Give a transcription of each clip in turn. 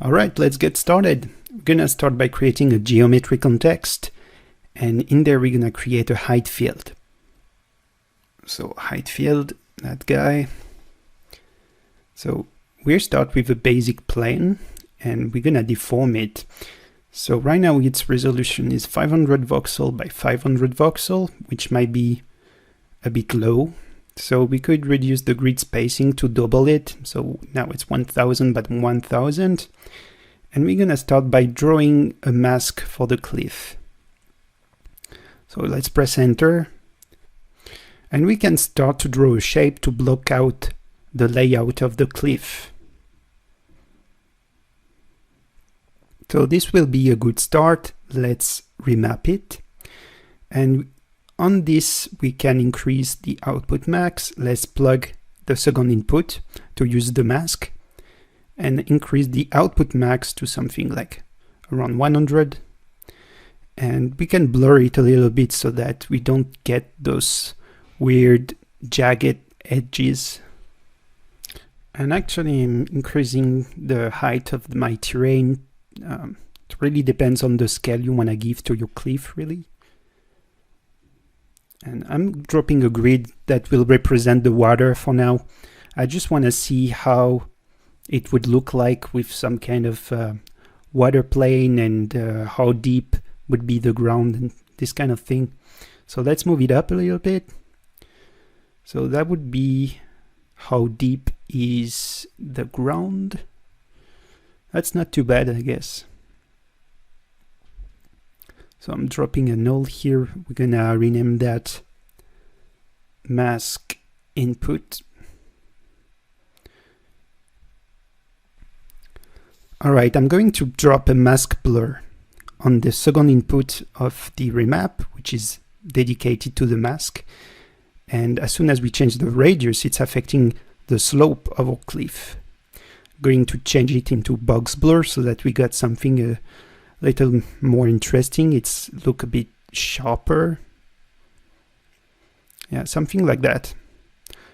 Alright, let's get started. We're gonna start by creating a geometry context, and in there we're gonna create a height field. So height field, that guy. So we start with a basic plane and we're gonna deform it. So right now its resolution is 500 voxel by 500 voxel, which might be a bit low. So we could reduce the grid spacing to double it. So now it's 1000 by 1000. And we're gonna start by drawing a mask for the cliff. So let's press enter. And we can start to draw a shape to block out the layout of the cliff. So this will be a good start. Let's remap it. And on this, we can increase the output max. Let's plug the second input to use the mask and increase the output max to something like around 100. And we can blur it a little bit so that we don't get those weird jagged edges. And actually I'm increasing the height of my terrain. It really depends on the scale you want to give to your cliff, really. And I'm dropping a grid that will represent the water for now. I just want to see how it would look like with some kind of water plane, and how deep would be the ground and this kind of thing. So let's move it up a little bit. So that would be how deep is the ground. That's not too bad, I guess. So I'm dropping a null here. We're gonna rename that mask input. All right, I'm going to drop a mask blur on the second input of the remap, which is dedicated to the mask. And as soon as we change the radius, it's affecting the slope of our cliff. Going to change it into box blur so that we got something a little more interesting. It's look a bit sharper. Yeah, something like that.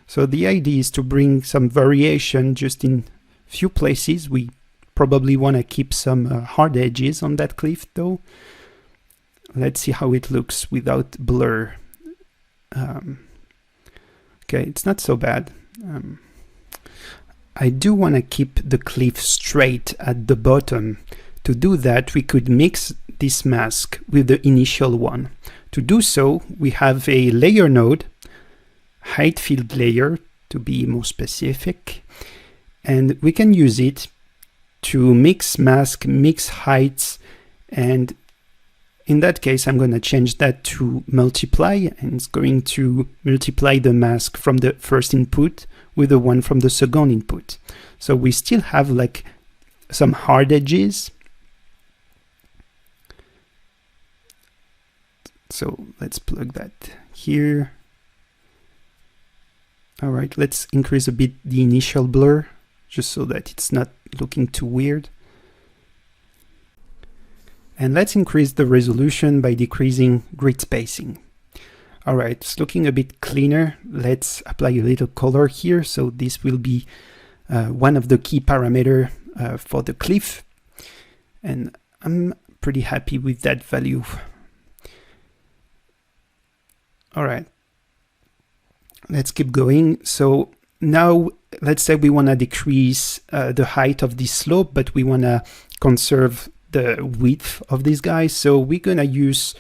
So the idea is to bring some variation just in few places. We probably want to keep some hard edges on that cliff though. Let's see how it looks without blur. Okay, it's not so bad. I do want to keep the cliff straight at the bottom. To do that, we could mix this mask with the initial one. To do so, we have a layer node, height field layer to be more specific, and we can use it to mix mask, mix heights, and in that case, I'm going to change that to multiply, and it's going to multiply the mask from the first input with the one from the second input. So we still have like some hard edges. So let's plug that here. All right, let's increase a bit the initial blur just so that it's not looking too weird. And let's increase the resolution by decreasing grid spacing. All right, it's looking a bit cleaner. Let's apply a little color here. So this will be one of the key parameters for the cliff. And I'm pretty happy with that value. All right, let's keep going. So now let's say we want to decrease the height of this slope, but we want to conserve the width of this guy. So we're gonna use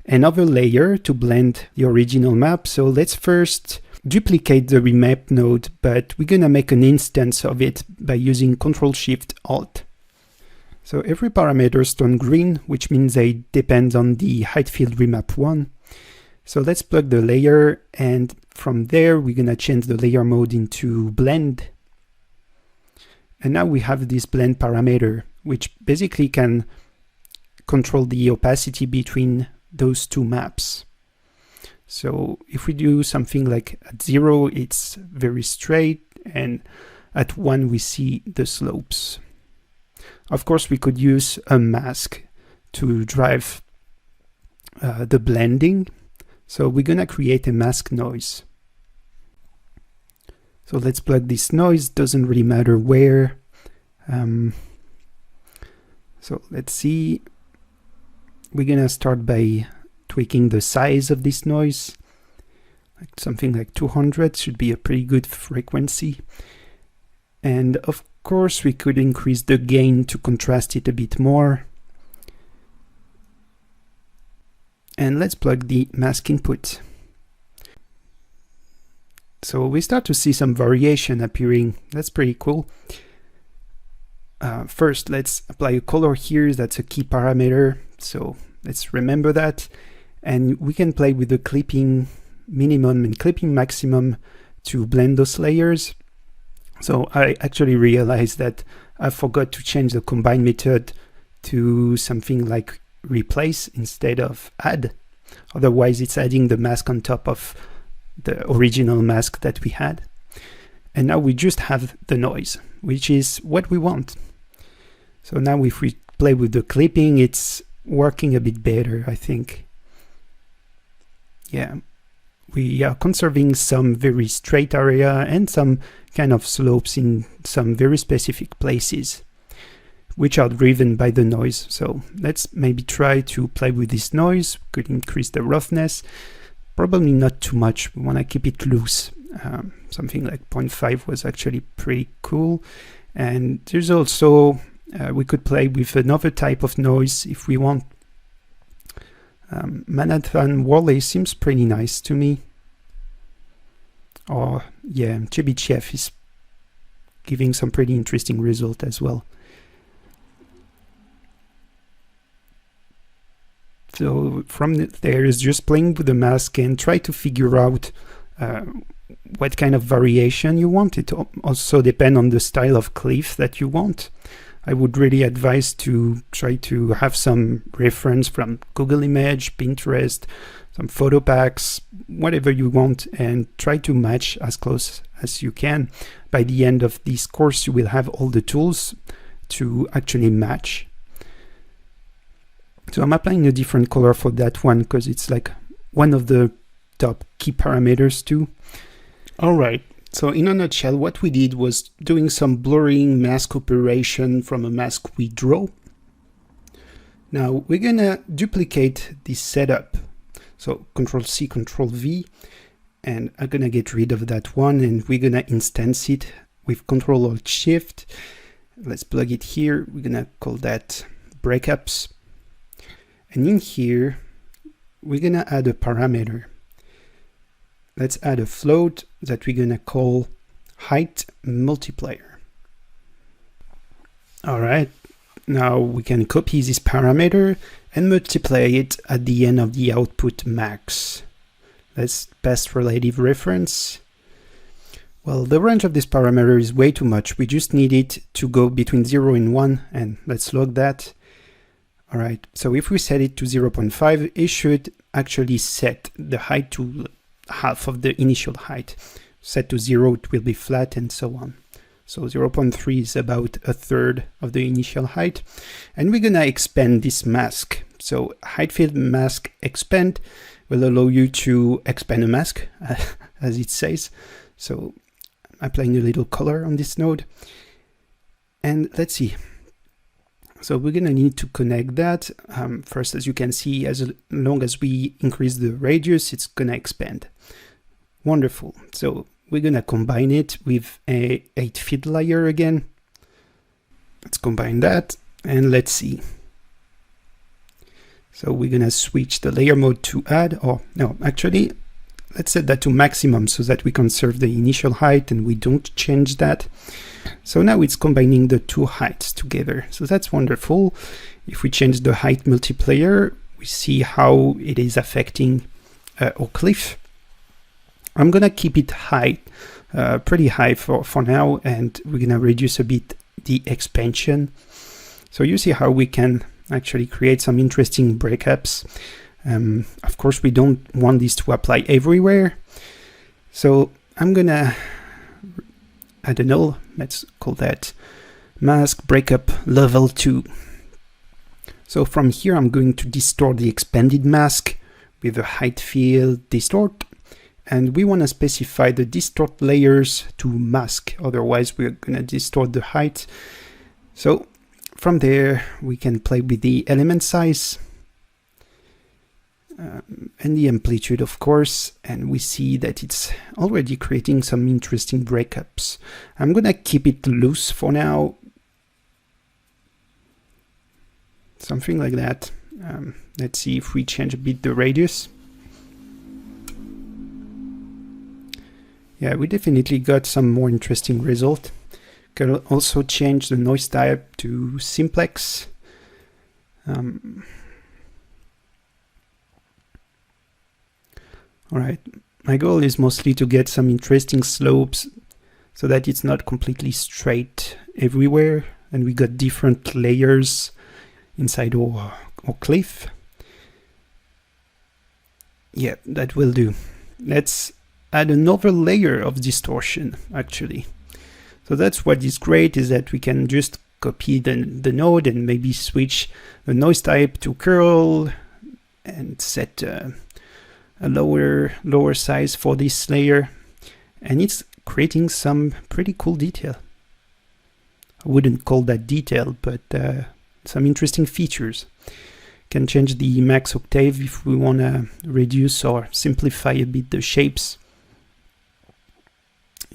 another layer to blend the original map. So let's first duplicate the remap node, but we're gonna make an instance of it by using Ctrl-Shift-Alt. So every parameter is turned green, which means they depend on the height field remap one. So let's plug the layer, and from there we're gonna change the layer mode into blend. And now we have this blend parameter, which basically can control the opacity between those two maps. So if we do something like at 0, it's very straight, and at 1 we see the slopes. Of course, we could use a mask to drive the blending. So we're gonna create a mask noise. So let's plug this noise, doesn't really matter where. So let's see. We're gonna start by tweaking the size of this noise. Like something like 200 should be a pretty good frequency. And of course we could increase the gain to contrast it a bit more. And let's plug the mask input. So we start to see some variation appearing. That's pretty cool. First, let's apply a color here. That's a key parameter. So let's remember that. And we can play with the clipping minimum and clipping maximum to blend those layers. So I actually realized that I forgot to change the combine method to something like replace instead of add. Otherwise, it's adding the mask on top of the original mask that we had. And now we just have the noise, which is what we want. So now if we play with the clipping, it's working a bit better, I think. Yeah, we are conserving some very straight area and some kind of slopes in some very specific places, which are driven by the noise. So let's maybe try to play with this noise. Could increase the roughness, probably not too much. We want to keep it loose. Something like 0.5 was actually pretty cool. And there's also, we could play with another type of noise if we want. Manhattan Wally seems pretty nice to me. Or yeah, Chebyshev is giving some pretty interesting result as well. So from there is just playing with the mask and try to figure out what kind of variation you want. It also depends on the style of cliff that you want. I would really advise to try to have some reference from Google Image, Pinterest, some photo packs, whatever you want, and try to match as close as you can. By the end of this course, you will have all the tools to actually match. So I'm applying a different color for that one because it's like one of the top key parameters too. All right. So in a nutshell, what we did was doing some blurring mask operation from a mask we draw. Now we're gonna duplicate this setup. So Control C, Control V, and I'm gonna get rid of that one, and we're gonna instance it with Control Alt Shift. Let's plug it here. We're gonna call that breakups. And in here, we're gonna add a parameter. Let's add a float that we're gonna call height multiplier. All right, now we can copy this parameter and multiply it at the end of the output max. Let's pass relative reference. Well, the range of this parameter is way too much. We just need it to go between 0 and 1, and let's log that. All right, so if we set it to 0.5, it should actually set the height to half of the initial height. Set to 0, it will be flat, and so on. So 0.3 is about a third of the initial height. And we're gonna expand this mask. So height field mask expand will allow you to expand a mask, as it says. So I'm applying a little color on this node. And let's see. So we're gonna need to connect that. First, as you can see, as long as we increase the radius, it's gonna expand. Wonderful. So we're gonna combine it with a 8-feet layer again. Let's combine that and let's see. So we're gonna switch the layer mode to add, or no, actually, let's set that to maximum so that we conserve the initial height and we don't change that. So now it's combining the two heights together. So that's wonderful. If we change the height multiplier, we see how it is affecting our cliff. I'm gonna keep it high, pretty high for now, and we're gonna reduce a bit the expansion. So you see how we can actually create some interesting breakups. Of course, we don't want this to apply everywhere. So I'm gonna, I don't know, let's call that mask breakup level 2. So from here, I'm going to distort the expanded mask with a height field distort. And we want to specify the distort layers to mask. Otherwise, we're going to distort the height. So from there, we can play with the element size and the amplitude, of course, and we see that it's already creating some interesting breakups. I'm gonna keep it loose for now, something like that. Let's see if we change a bit the radius. Yeah, we definitely got some more interesting result. Can also change the noise type to simplex. Alright, my goal is mostly to get some interesting slopes so that it's not completely straight everywhere and we got different layers inside our cliff. Yeah, that will do. Let's add another layer of distortion actually. So that's what is great, is that we can just copy the node and maybe switch the noise type to curl and set a lower size for this layer, and it's creating some pretty cool detail. I wouldn't call that detail, but some interesting features. Can change the max octave if we want to reduce or simplify a bit the shapes.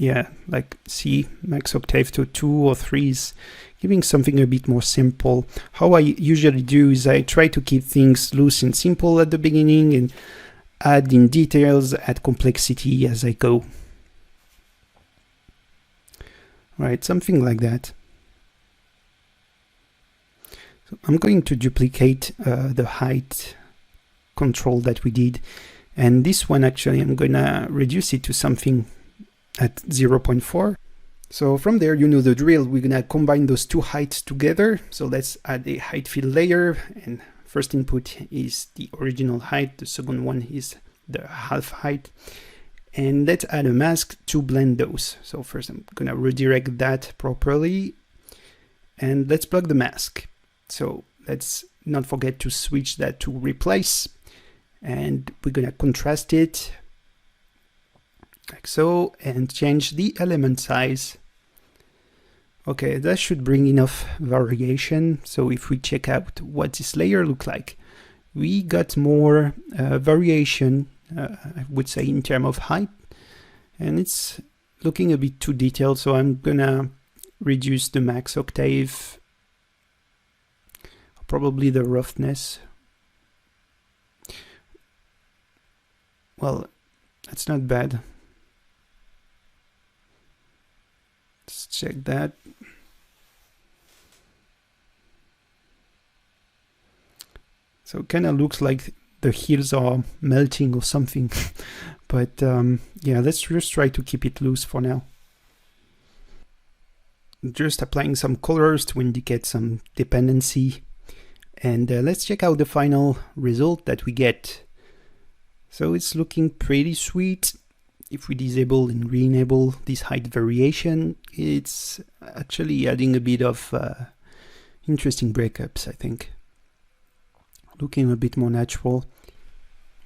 Yeah, like see, max octave to 2 or 3 is giving something a bit more simple. How I usually do is I try to keep things loose and simple at the beginning and add in details, add complexity as I go. Right, something like that. So I'm going to duplicate the height control that we did, and this one actually I'm gonna reduce it to something at 0.4. So from there, you know the drill, we're gonna combine those two heights together. So let's add a height fill layer, and first input is the original height, the second one is the half height, and let's add a mask to blend those. So first I'm gonna redirect that properly, and let's plug the mask. So let's not forget to switch that to replace, and we're gonna contrast it like so, and change the element size. Okay, that should bring enough variation. So if we check out what this layer look like, we got more variation, I would say, in terms of height, and it's looking a bit too detailed. So I'm gonna reduce the max octave, probably the roughness. Well, that's not bad. Let's check that. So it kind of looks like the hills are melting or something. But yeah, let's just try to keep it loose for now. Just applying some colors to indicate some dependency. And let's check out the final result that we get. So it's looking pretty sweet. If we disable and re-enable this height variation, it's actually adding a bit of interesting breakups, I think. Looking a bit more natural.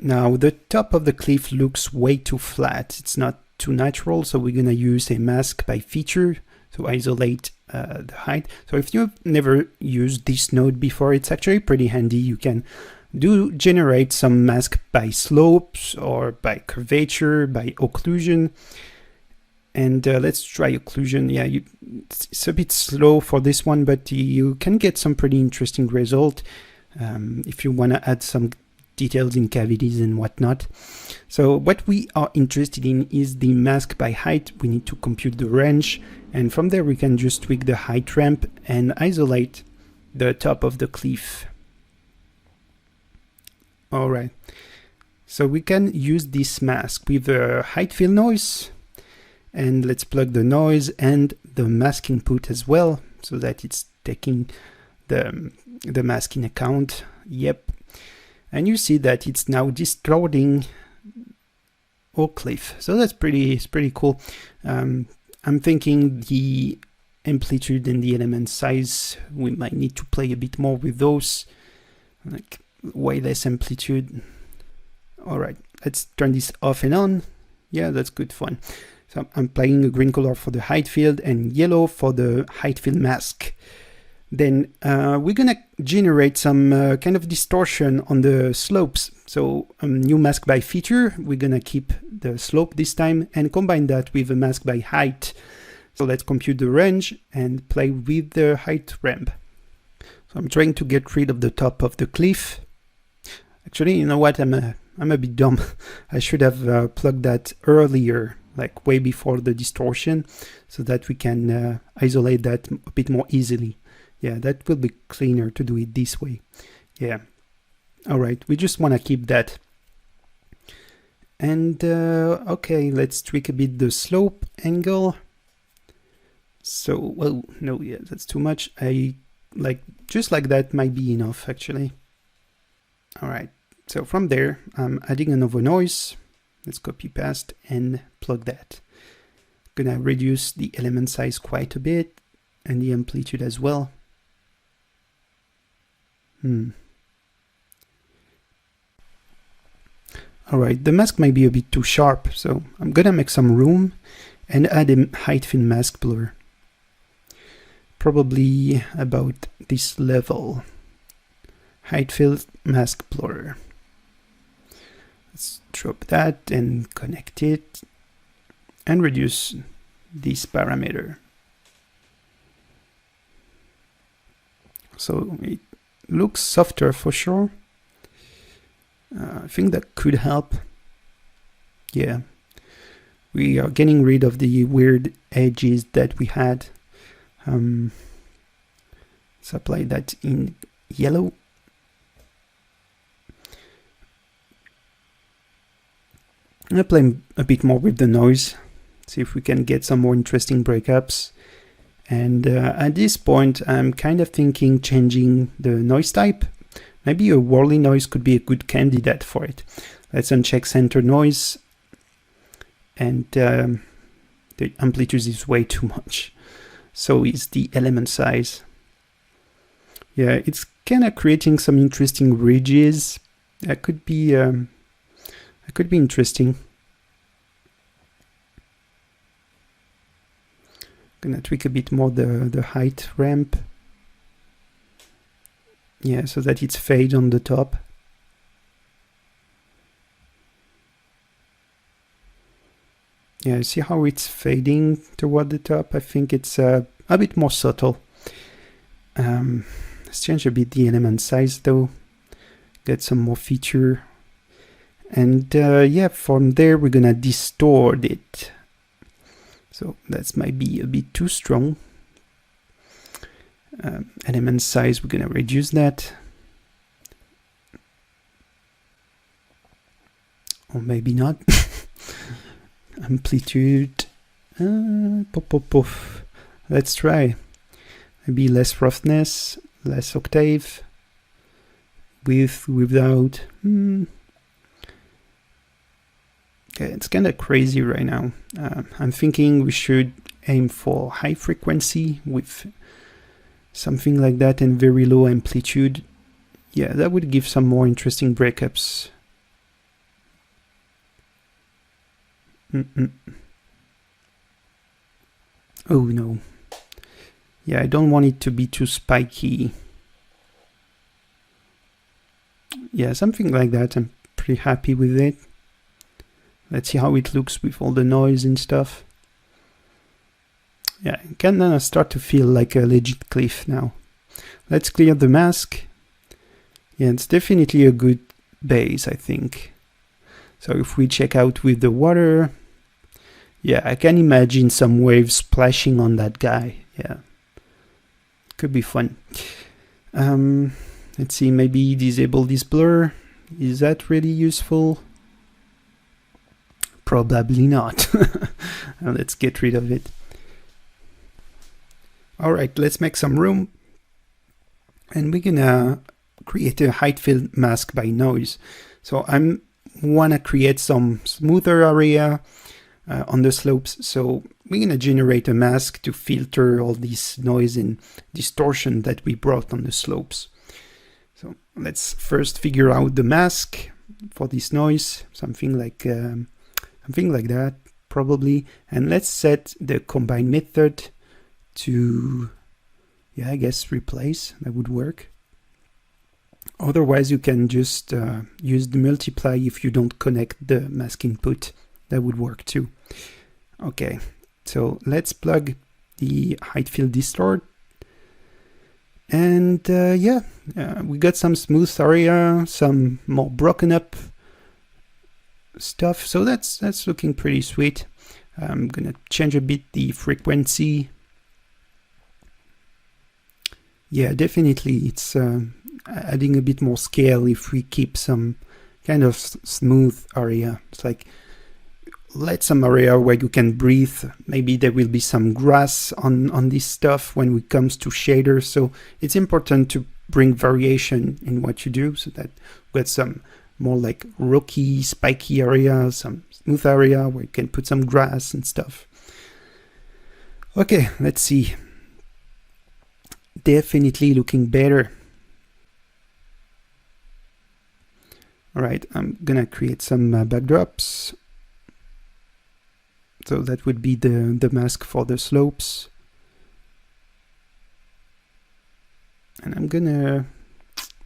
Now the top of the cliff looks way too flat. It's not too natural, so we're gonna use a mask by feature to isolate the height. So if you've never used this node before, it's actually pretty handy. You can generate some mask by slopes or by curvature, by occlusion. And let's try occlusion. Yeah, it's a bit slow for this one, but you can get some pretty interesting result if you want to add some details in cavities and whatnot. So what we are interested in is the mask by height. We need to compute the range, and from there we can just tweak the height ramp and isolate the top of the cliff. All right, so we can use this mask with a height fill noise, and let's plug the noise and the mask input as well, so that it's taking the mask in account. Yep, and you see that it's now distorting our cliff, so that's pretty cool. I'm thinking the amplitude and the element size, we might need to play a bit more with those, like way less amplitude. All right, let's turn this off and on. Yeah, that's good fun. So I'm playing a green color for the height field and yellow for the height field mask. Then we're gonna generate some kind of distortion on the slopes. So new mask by feature, we're gonna keep the slope this time and combine that with a mask by height. So let's compute the range and play with the height ramp. So I'm trying to get rid of the top of the cliff. Actually, you know what? I'm a bit dumb. I should have plugged that earlier, like way before the distortion, so that we can isolate that a bit more easily. Yeah, that will be cleaner to do it this way. Yeah. All right, we just want to keep that. And okay, let's tweak a bit the slope angle. So, well, no, yeah, that's too much. Just like that might be enough, actually. All right, so from there, I'm adding another noise. Let's copy past and plug that. Gonna reduce the element size quite a bit and the amplitude as well. All right, the mask might be a bit too sharp, so I'm gonna make some room and add a height fill mask blur. Probably about this level. Height fill mask blur. Let's drop that and connect it and reduce this parameter. So it looks softer for sure. I think that could help. Yeah, we are getting rid of the weird edges that we had. Let's apply that in yellow. I'll play a bit more with the noise, see if we can get some more interesting breakups. And at this point, I'm kind of thinking changing the noise type. Maybe a whirly noise could be a good candidate for it. Let's uncheck center noise. And the amplitude is way too much. So is the element size. Yeah, it's kind of creating some interesting ridges. That could be interesting. Gonna tweak a bit more the height ramp. Yeah, so that it's fade on the top. Yeah, see how it's fading toward the top? I think it's a bit more subtle. Let's change a bit the element size though. Get some more feature. And yeah, from there we're gonna distort it. So that might be a bit too strong. Element size, we're gonna reduce that. Or maybe not. Amplitude. Let's try. Maybe less roughness, less octave. With, without. Okay, it's kind of crazy right now. I'm thinking we should aim for high frequency with something like that and very low amplitude. Yeah, that would give some more interesting breakups. Oh no. Yeah, I don't want it to be too spiky. Yeah, something like that. I'm pretty happy with it. Let's see how it looks with all the noise and stuff. Yeah, it can start to feel like a legit cliff now. Let's clear the mask. Yeah, it's definitely a good base, I think. So if we check out with the water, yeah, I can imagine some waves splashing on that guy. Yeah, could be fun. Let's see, maybe disable this blur. Is that really useful? Probably not. Let's get rid of it. All right, let's make some room. And we're gonna create a height fill mask by noise. So I wanna create some smoother area on the slopes. So we're gonna generate a mask to filter all this noise and distortion that we brought on the slopes. So let's first figure out the mask for this noise, something like that probably. And let's set the combine method to Yeah, I guess replace, that would work. Otherwise, you can just use the multiply if you don't connect the mask input. That would work too. Okay, so let's plug the height fill distort. And yeah, we got some smooth area, some more broken up stuff. So that's looking pretty sweet. I'm gonna change a bit the frequency. Yeah, definitely it's adding a bit more scale if we keep some kind of smooth area. It's like, let some area where you can breathe. Maybe there will be some grass on this stuff when it comes to shaders. So it's important to bring variation in what you do, so that we get some more like rocky, spiky area, some smooth area where you can put some grass and stuff. Okay, let's see. Definitely looking better. All right, I'm gonna create some backdrops. So that would be the mask for the slopes. And I'm gonna,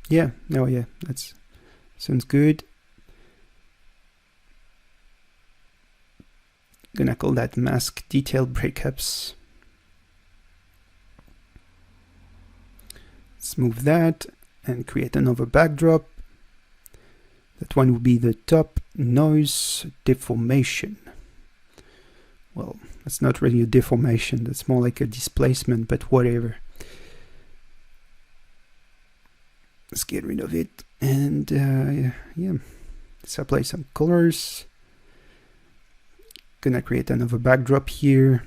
yeah, oh yeah, that's sounds good. Gonna call that mask detail breakups. Let's move that and create another backdrop. That one would be the top noise deformation. Well, that's not really a deformation, that's more like a displacement, but whatever. Let's get rid of it. And yeah, let's apply some colors. Gonna create another backdrop here,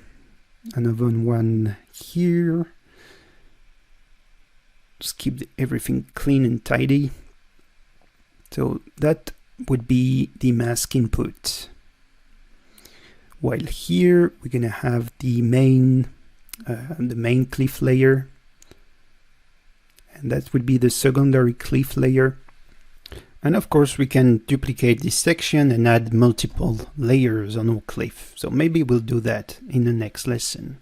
another one here. Just keep everything clean and tidy. So that would be the mask input. While here we're gonna have the main cliff layer, and that would be the secondary cliff layer. And of course we can duplicate this section and add multiple layers on our cliff. So maybe we'll do that in the next lesson.